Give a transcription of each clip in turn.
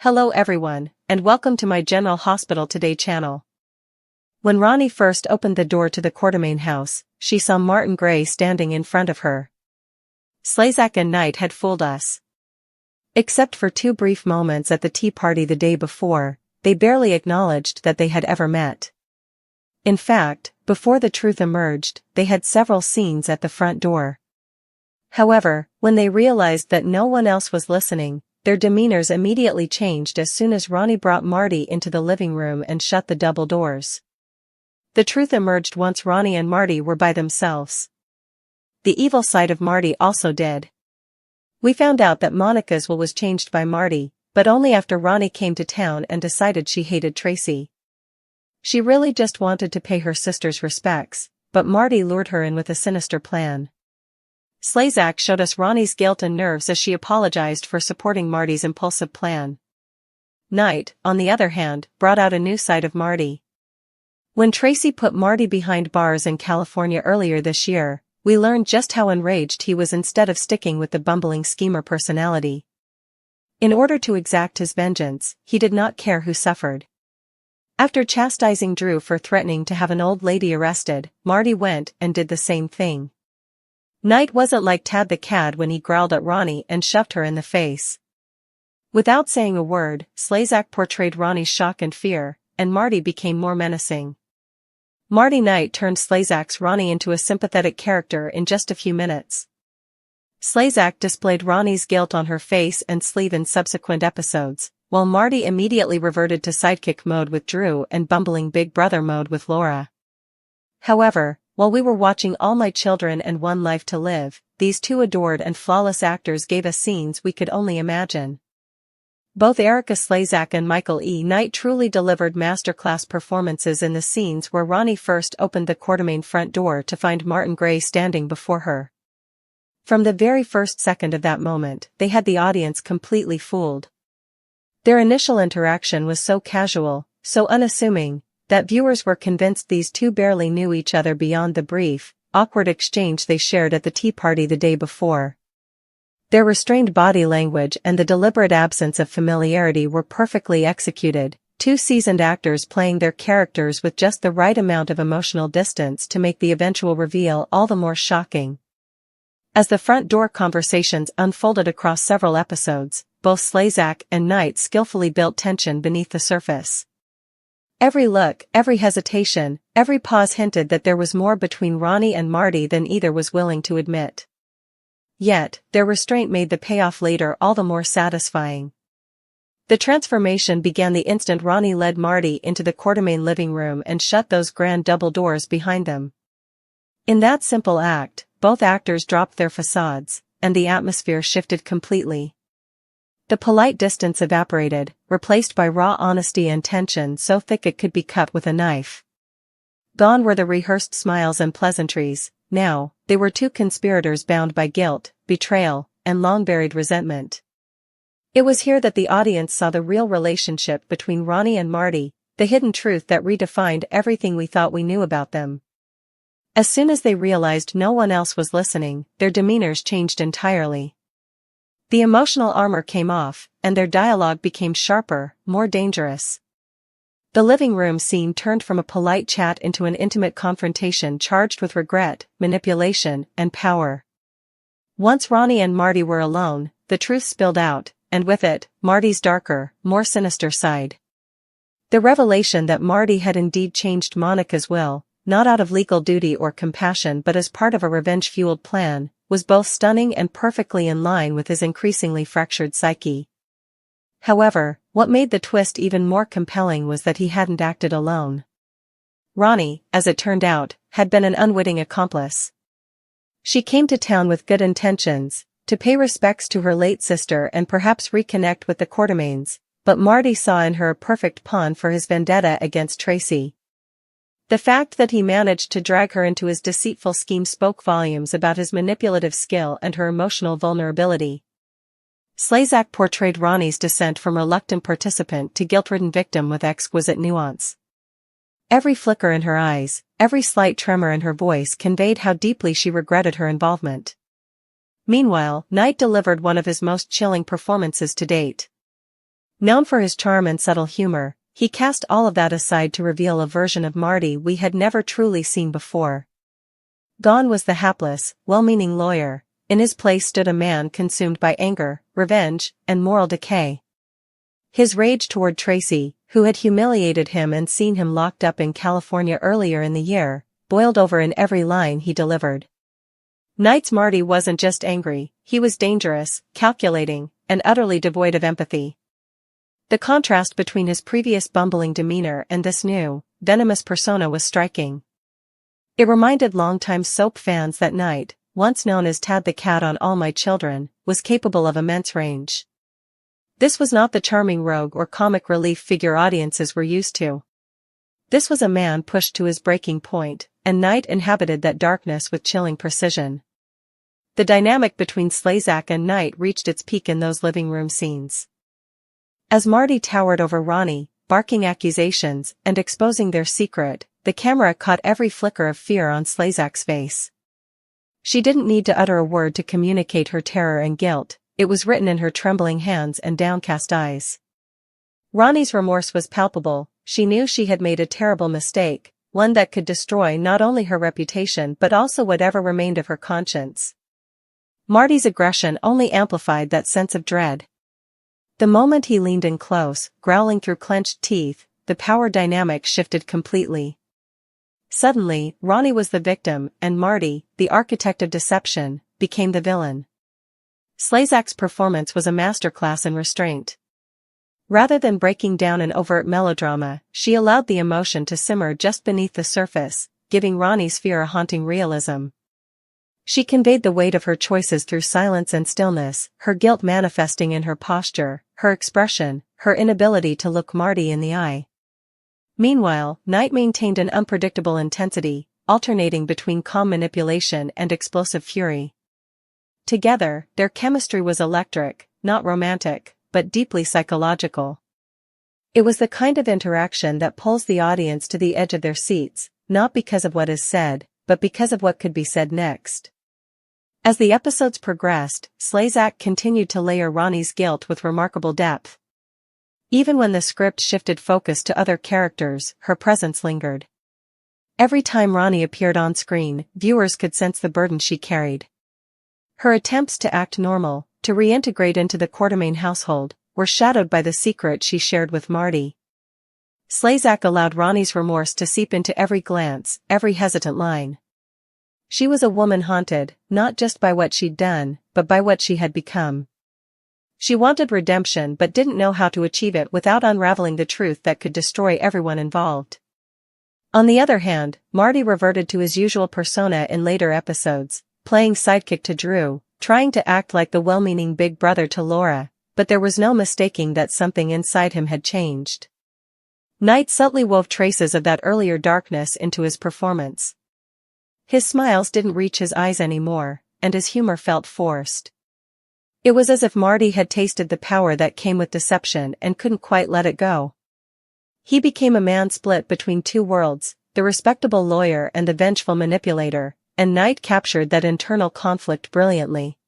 Hello everyone, and welcome to my General Hospital Today channel. When Ronnie first opened the door to the Quartermaine house, she saw Martin Gray standing in front of her. Slezak and Knight had fooled us. Except for 2 brief moments at the tea party the day before, they barely acknowledged that they had ever met. In fact, before the truth emerged, they had several scenes at the front door. However, when they realized that no one else was listening, their demeanors immediately changed as soon as Ronnie brought Marty into the living room and shut the double doors. The truth emerged once Ronnie and Marty were by themselves. The evil side of Marty also did. We found out that Monica's will was changed by Marty, but only after Ronnie came to town and decided she hated Tracy. She really just wanted to pay her sister's respects, but Marty lured her in with a sinister plan. Slezak showed us Ronnie's guilt and nerves as she apologized for supporting Marty's impulsive plan. Knight, on the other hand, brought out a new side of Marty. When Tracy put Marty behind bars in California earlier this year, we learned just how enraged he was instead of sticking with the bumbling schemer personality. In order to exact his vengeance, he did not care who suffered. After chastising Drew for threatening to have an old lady arrested, Marty went and did the same thing. Knight wasn't like Tad the Cad when he growled at Ronnie and shoved her in the face. Without saying a word, Slezak portrayed Ronnie's shock and fear, and Marty became more menacing. Marty Knight turned Slezak's Ronnie into a sympathetic character in just a few minutes. Slezak displayed Ronnie's guilt on her face and sleeve in subsequent episodes, while Marty immediately reverted to sidekick mode with Drew and bumbling big brother mode with Laura. However, while we were watching All My Children and One Life to Live, these 2 adored and flawless actors gave us scenes we could only imagine. Both Erica Slezak and Michael E. Knight truly delivered masterclass performances in the scenes where Ronnie first opened the Quartermaine front door to find Martin Gray standing before her. From the very first second of that moment, they had the audience completely fooled. Their initial interaction was so casual, so unassuming, that viewers were convinced these 2 barely knew each other beyond the brief, awkward exchange they shared at the tea party the day before. Their restrained body language and the deliberate absence of familiarity were perfectly executed, 2 seasoned actors playing their characters with just the right amount of emotional distance to make the eventual reveal all the more shocking. As the front door conversations unfolded across several episodes, both Slezak and Knight skillfully built tension beneath the surface. Every look, every hesitation, every pause hinted that there was more between Ronnie and Marty than either was willing to admit. Yet, their restraint made the payoff later all the more satisfying. The transformation began the instant Ronnie led Marty into the Quartermaine living room and shut those grand double doors behind them. In that simple act, both actors dropped their facades, and the atmosphere shifted completely. The polite distance evaporated, replaced by raw honesty and tension so thick it could be cut with a knife. Gone were the rehearsed smiles and pleasantries. Now, they were 2 conspirators bound by guilt, betrayal, and long-buried resentment. It was here that the audience saw the real relationship between Ronnie and Marty, the hidden truth that redefined everything we thought we knew about them. As soon as they realized no one else was listening, their demeanors changed entirely. The emotional armor came off, and their dialogue became sharper, more dangerous. The living room scene turned from a polite chat into an intimate confrontation charged with regret, manipulation, and power. Once Ronnie and Marty were alone, the truth spilled out, and with it, Marty's darker, more sinister side. The revelation that Marty had indeed changed Monica's will, not out of legal duty or compassion but as part of a revenge-fueled plan, was both stunning and perfectly in line with his increasingly fractured psyche. However, what made the twist even more compelling was that he hadn't acted alone. Ronnie, as it turned out, had been an unwitting accomplice. She came to town with good intentions, to pay respects to her late sister and perhaps reconnect with the Quartermaines, but Marty saw in her a perfect pawn for his vendetta against Tracy. The fact that he managed to drag her into his deceitful scheme spoke volumes about his manipulative skill and her emotional vulnerability. Slezak portrayed Ronnie's descent from reluctant participant to guilt-ridden victim with exquisite nuance. Every flicker in her eyes, every slight tremor in her voice conveyed how deeply she regretted her involvement. Meanwhile, Knight delivered one of his most chilling performances to date. Known for his charm and subtle humor, he cast all of that aside to reveal a version of Marty we had never truly seen before. Gone was the hapless, well-meaning lawyer. In his place stood a man consumed by anger, revenge, and moral decay. His rage toward Tracy, who had humiliated him and seen him locked up in California earlier in the year, boiled over in every line he delivered. Knight's Marty wasn't just angry, he was dangerous, calculating, and utterly devoid of empathy. The contrast between his previous bumbling demeanor and this new, venomous persona was striking. It reminded longtime soap fans that Knight, once known as Tad the Cat on All My Children, was capable of immense range. This was not the charming rogue or comic relief figure audiences were used to. This was a man pushed to his breaking point, and Knight inhabited that darkness with chilling precision. The dynamic between Slezak and Knight reached its peak in those living room scenes. As Marty towered over Ronnie, barking accusations and exposing their secret, the camera caught every flicker of fear on Slezak's face. She didn't need to utter a word to communicate her terror and guilt, it was written in her trembling hands and downcast eyes. Ronnie's remorse was palpable, she knew she had made a terrible mistake, one that could destroy not only her reputation but also whatever remained of her conscience. Marty's aggression only amplified that sense of dread. The moment he leaned in close, growling through clenched teeth, the power dynamic shifted completely. Suddenly, Ronnie was the victim, and Marty, the architect of deception, became the villain. Slezak's performance was a masterclass in restraint. Rather than breaking down in overt melodrama, she allowed the emotion to simmer just beneath the surface, giving Ronnie's fear a haunting realism. She conveyed the weight of her choices through silence and stillness, her guilt manifesting in her posture, her expression, her inability to look Marty in the eye. Meanwhile, Knight maintained an unpredictable intensity, alternating between calm manipulation and explosive fury. Together, their chemistry was electric, not romantic, but deeply psychological. It was the kind of interaction that pulls the audience to the edge of their seats, not because of what is said, but because of what could be said next. As the episodes progressed, Slezak continued to layer Ronnie's guilt with remarkable depth. Even when the script shifted focus to other characters, her presence lingered. Every time Ronnie appeared on screen, viewers could sense the burden she carried. Her attempts to act normal, to reintegrate into the Quartermaine household, were shadowed by the secret she shared with Marty. Slezak allowed Ronnie's remorse to seep into every glance, every hesitant line. She was a woman haunted, not just by what she'd done, but by what she had become. She wanted redemption but didn't know how to achieve it without unraveling the truth that could destroy everyone involved. On the other hand, Marty reverted to his usual persona in later episodes, playing sidekick to Drew, trying to act like the well-meaning big brother to Laura, but there was no mistaking that something inside him had changed. Knight subtly wove traces of that earlier darkness into his performance. His smiles didn't reach his eyes anymore, and his humor felt forced. It was as if Marty had tasted the power that came with deception and couldn't quite let it go. He became a man split between two worlds, the respectable lawyer and the vengeful manipulator, and Knight captured that internal conflict brilliantly.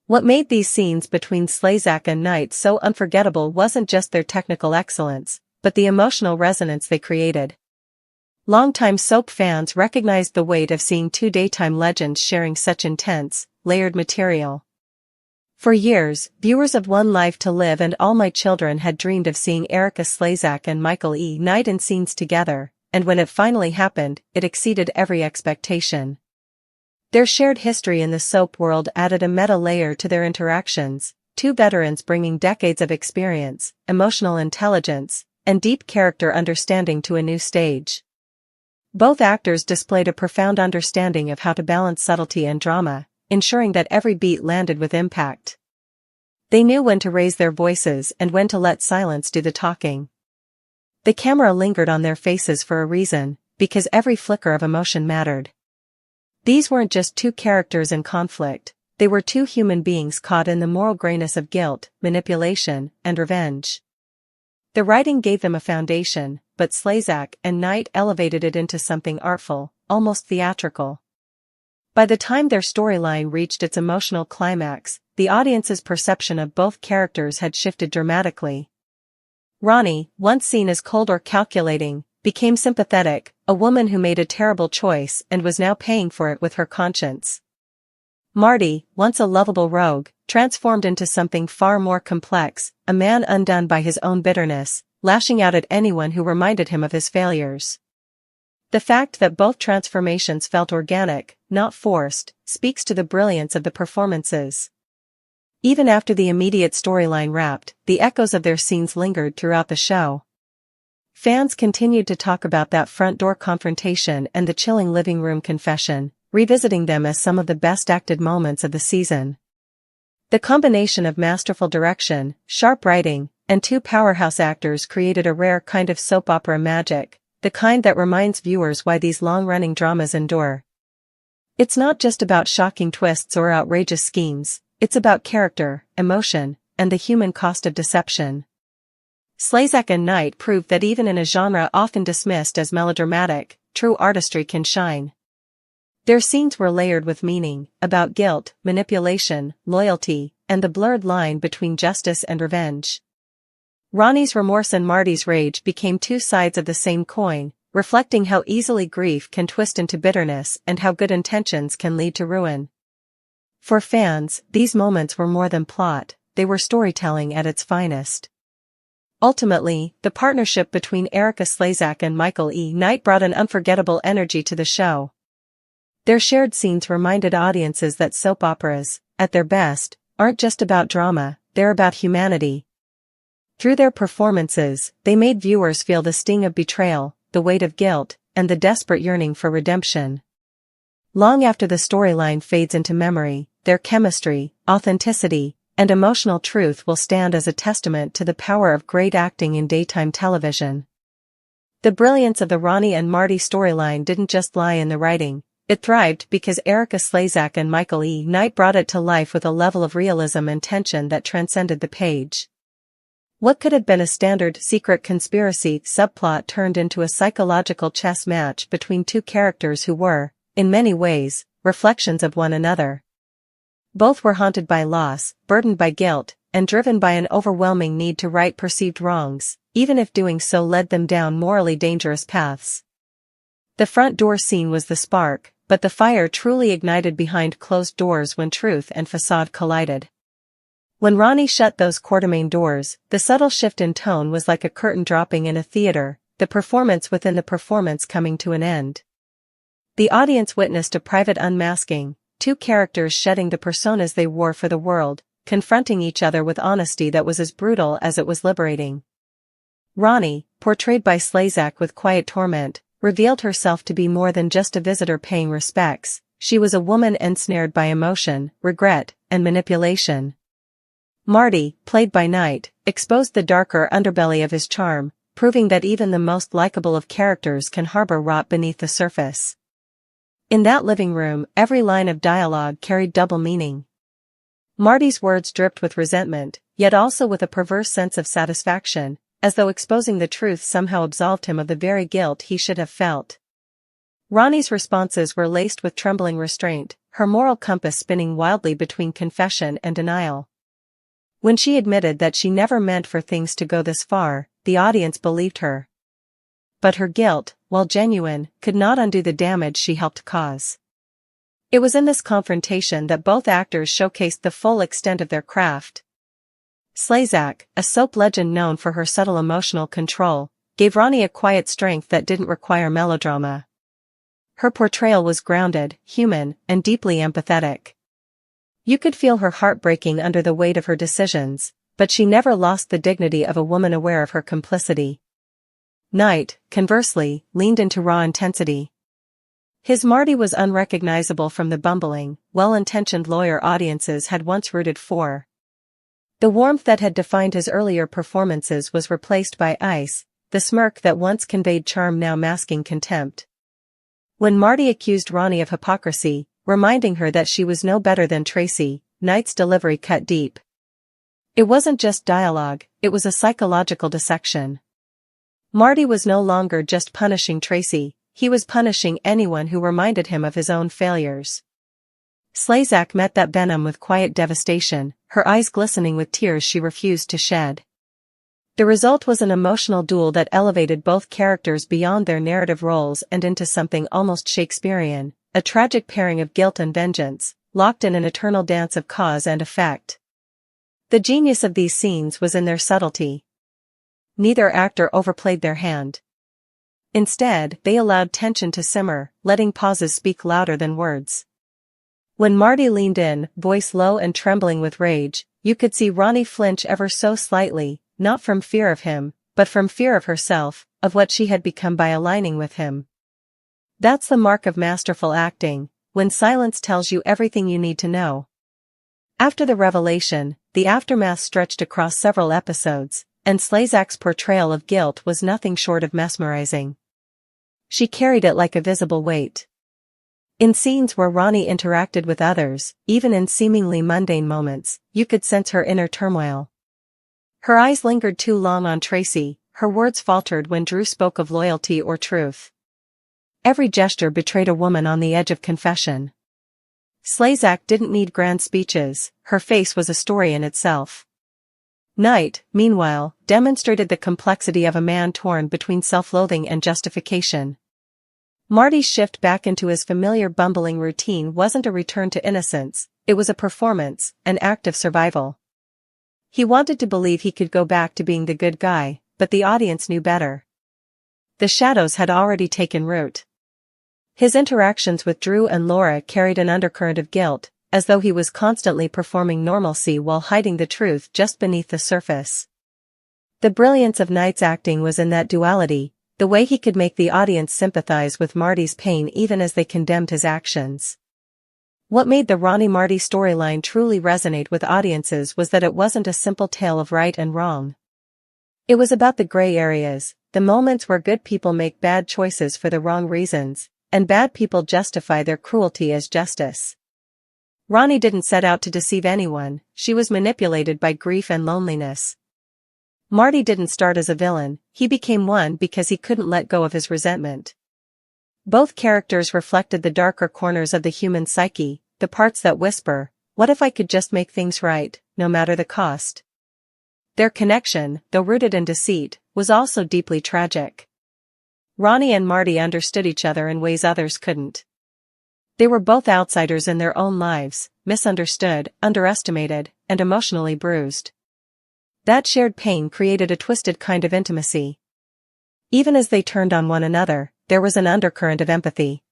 What made these scenes between Slezak and Knight so unforgettable wasn't just their technical excellence, but the emotional resonance they created. Longtime soap fans recognized the weight of seeing two daytime legends sharing such intense, layered material. For years, viewers of One Life to Live and All My Children had dreamed of seeing Erica Slezak and Michael E. Knight in scenes together, and when it finally happened, it exceeded every expectation. Their shared history in the soap world added a meta layer to their interactions, two veterans bringing decades of experience, emotional intelligence, and deep character understanding to a new stage. Both actors displayed a profound understanding of how to balance subtlety and drama, ensuring that every beat landed with impact. They knew when to raise their voices and when to let silence do the talking. The camera lingered on their faces for a reason, because every flicker of emotion mattered. These weren't just two characters in conflict, they were two human beings caught in the moral grayness of guilt, manipulation, and revenge. The writing gave them a foundation, but Slezak and Knight elevated it into something artful, almost theatrical. By the time their storyline reached its emotional climax, the audience's perception of both characters had shifted dramatically. Ronnie, once seen as cold or calculating, became sympathetic, a woman who made a terrible choice and was now paying for it with her conscience. Marty, once a lovable rogue, transformed into something far more complex, a man undone by his own bitterness, lashing out at anyone who reminded him of his failures. The fact that both transformations felt organic, not forced, speaks to the brilliance of the performances. Even after the immediate storyline wrapped, the echoes of their scenes lingered throughout the show. Fans continued to talk about that front door confrontation and the chilling living room confession, revisiting them as some of the best acted moments of the season. The combination of masterful direction, sharp writing, and two powerhouse actors created a rare kind of soap opera magic, the kind that reminds viewers why these long-running dramas endure. It's not just about shocking twists or outrageous schemes, it's about character, emotion, and the human cost of deception. Slezak and Knight proved that even in a genre often dismissed as melodramatic, true artistry can shine. Their scenes were layered with meaning, about guilt, manipulation, loyalty, and the blurred line between justice and revenge. Ronnie's remorse and Marty's rage became two sides of the same coin, reflecting how easily grief can twist into bitterness and how good intentions can lead to ruin. For fans, these moments were more than plot, they were storytelling at its finest. Ultimately, the partnership between Erica Slezak and Michael E. Knight brought an unforgettable energy to the show. Their shared scenes reminded audiences that soap operas, at their best, aren't just about drama, they're about humanity. Through their performances, they made viewers feel the sting of betrayal, the weight of guilt, and the desperate yearning for redemption. Long after the storyline fades into memory, their chemistry, authenticity, and emotional truth will stand as a testament to the power of great acting in daytime television. The brilliance of the Ronnie and Marty storyline didn't just lie in the writing. It thrived because Erica Slezak and Michael E. Knight brought it to life with a level of realism and tension that transcended the page. What could have been a standard secret conspiracy subplot turned into a psychological chess match between two characters who were, in many ways, reflections of one another. Both were haunted by loss, burdened by guilt, and driven by an overwhelming need to right perceived wrongs, even if doing so led them down morally dangerous paths. The front door scene was the spark, but the fire truly ignited behind closed doors when truth and facade collided. When Ronnie shut those Quartermaine doors, the subtle shift in tone was like a curtain dropping in a theater, the performance within the performance coming to an end. The audience witnessed a private unmasking, two characters shedding the personas they wore for the world, confronting each other with honesty that was as brutal as it was liberating. Ronnie, portrayed by Slezak with quiet torment, revealed herself to be more than just a visitor paying respects. She was a woman ensnared by emotion, regret, and manipulation. Marty, played by Knight, exposed the darker underbelly of his charm, proving that even the most likable of characters can harbor rot beneath the surface. In that living room, every line of dialogue carried double meaning. Marty's words dripped with resentment, yet also with a perverse sense of satisfaction, as though exposing the truth somehow absolved him of the very guilt he should have felt. Ronnie's responses were laced with trembling restraint, her moral compass spinning wildly between confession and denial. When she admitted that she never meant for things to go this far, the audience believed her. But her guilt, while genuine, could not undo the damage she helped cause. It was in this confrontation that both actors showcased the full extent of their craft. Slezak, a soap legend known for her subtle emotional control, gave Ronnie a quiet strength that didn't require melodrama. Her portrayal was grounded, human, and deeply empathetic. You could feel her heart breaking under the weight of her decisions, but she never lost the dignity of a woman aware of her complicity. Knight, conversely, leaned into raw intensity. His Marty was unrecognizable from the bumbling, well-intentioned lawyer audiences had once rooted for. The warmth that had defined his earlier performances was replaced by ice, the smirk that once conveyed charm now masking contempt. When Marty accused Ronnie of hypocrisy, reminding her that she was no better than Tracy, Knight's delivery cut deep. It wasn't just dialogue, it was a psychological dissection. Marty was no longer just punishing Tracy, he was punishing anyone who reminded him of his own failures. Slezak met that venom with quiet devastation, her eyes glistening with tears she refused to shed. The result was an emotional duel that elevated both characters beyond their narrative roles and into something almost Shakespearean, a tragic pairing of guilt and vengeance, locked in an eternal dance of cause and effect. The genius of these scenes was in their subtlety. Neither actor overplayed their hand. Instead, they allowed tension to simmer, letting pauses speak louder than words. When Marty leaned in, voice low and trembling with rage, you could see Ronnie flinch ever so slightly, not from fear of him, but from fear of herself, of what she had become by aligning with him. That's the mark of masterful acting, when silence tells you everything you need to know. After the revelation, the aftermath stretched across several episodes, and Slezak's portrayal of guilt was nothing short of mesmerizing. She carried it like a visible weight. In scenes where Ronnie interacted with others, even in seemingly mundane moments, you could sense her inner turmoil. Her eyes lingered too long on Tracy, her words faltered when Drew spoke of loyalty or truth. Every gesture betrayed a woman on the edge of confession. Slezak didn't need grand speeches, her face was a story in itself. Night, meanwhile, demonstrated the complexity of a man torn between self-loathing and justification. Marty's shift back into his familiar bumbling routine wasn't a return to innocence, it was a performance, an act of survival. He wanted to believe he could go back to being the good guy, but the audience knew better. The shadows had already taken root. His interactions with Drew and Laura carried an undercurrent of guilt, as though he was constantly performing normalcy while hiding the truth just beneath the surface. The brilliance of Knight's acting was in that duality, the way he could make the audience sympathize with Marty's pain even as they condemned his actions. What made the Ronnie-Marty storyline truly resonate with audiences was that it wasn't a simple tale of right and wrong. It was about the gray areas, the moments where good people make bad choices for the wrong reasons, and bad people justify their cruelty as justice. Ronnie didn't set out to deceive anyone, she was manipulated by grief and loneliness. Marty didn't start as a villain, he became one because he couldn't let go of his resentment. Both characters reflected the darker corners of the human psyche, the parts that whisper, "What if I could just make things right, no matter the cost?" Their connection, though rooted in deceit, was also deeply tragic. Ronnie and Marty understood each other in ways others couldn't. They were both outsiders in their own lives, misunderstood, underestimated, and emotionally bruised. That shared pain created a twisted kind of intimacy. Even as they turned on one another, there was an undercurrent of empathy.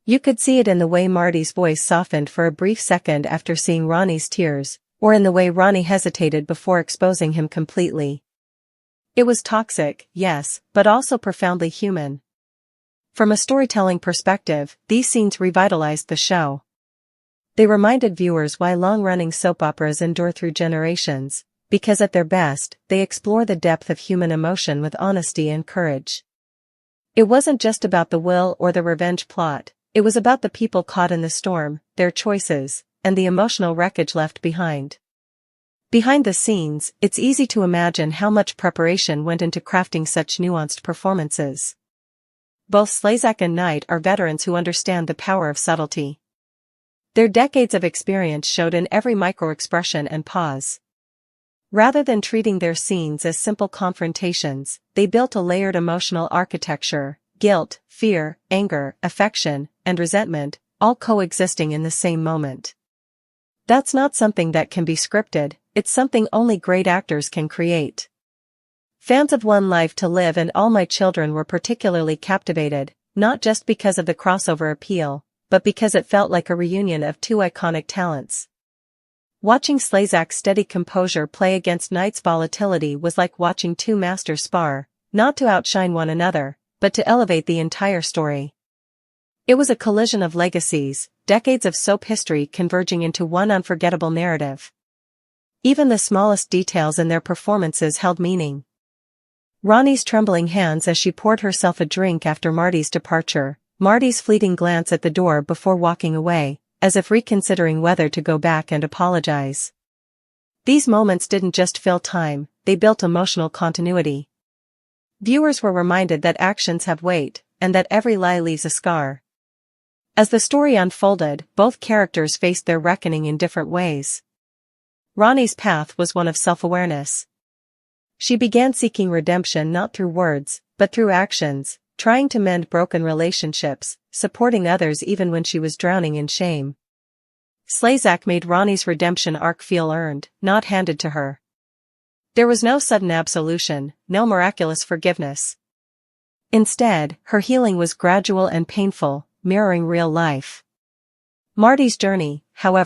You could see it in the way Marty's voice softened for a brief second after seeing Ronnie's tears, or in the way Ronnie hesitated before exposing him completely. It was toxic, yes, but also profoundly human. From a storytelling perspective, these scenes revitalized the show. They reminded viewers why long-running soap operas endure through generations, because at their best, they explore the depth of human emotion with honesty and courage. It wasn't just about the will or the revenge plot, it was about the people caught in the storm, their choices, and the emotional wreckage left behind. Behind the scenes, it's easy to imagine how much preparation went into crafting such nuanced performances. Both Slezak and Knight are veterans who understand the power of subtlety. Their decades of experience showed in every micro-expression and pause. Rather than treating their scenes as simple confrontations, they built a layered emotional architecture, guilt, fear, anger, affection, and resentment, all coexisting in the same moment. That's not something that can be scripted, it's something only great actors can create. Fans of One Life to Live and All My Children were particularly captivated, not just because of the crossover appeal, but because it felt like a reunion of two iconic talents. Watching Slezak's steady composure play against Knight's volatility was like watching two masters spar, not to outshine one another, but to elevate the entire story. It was a collision of legacies, decades of soap history converging into one unforgettable narrative. Even the smallest details in their performances held meaning. Ronnie's trembling hands as she poured herself a drink after Marty's departure, Marty's fleeting glance at the door before walking away, as if reconsidering whether to go back and apologize. These moments didn't just fill time, they built emotional continuity. Viewers were reminded that actions have weight, and that every lie leaves a scar. As the story unfolded, both characters faced their reckoning in different ways. Ronnie's path was one of self-awareness. She began seeking redemption not through words, but through actions, trying to mend broken relationships, supporting others even when she was drowning in shame. Slezak made Ronnie's redemption arc feel earned, not handed to her. There was no sudden absolution, no miraculous forgiveness. Instead, her healing was gradual and painful, mirroring real life. Marty's journey, however,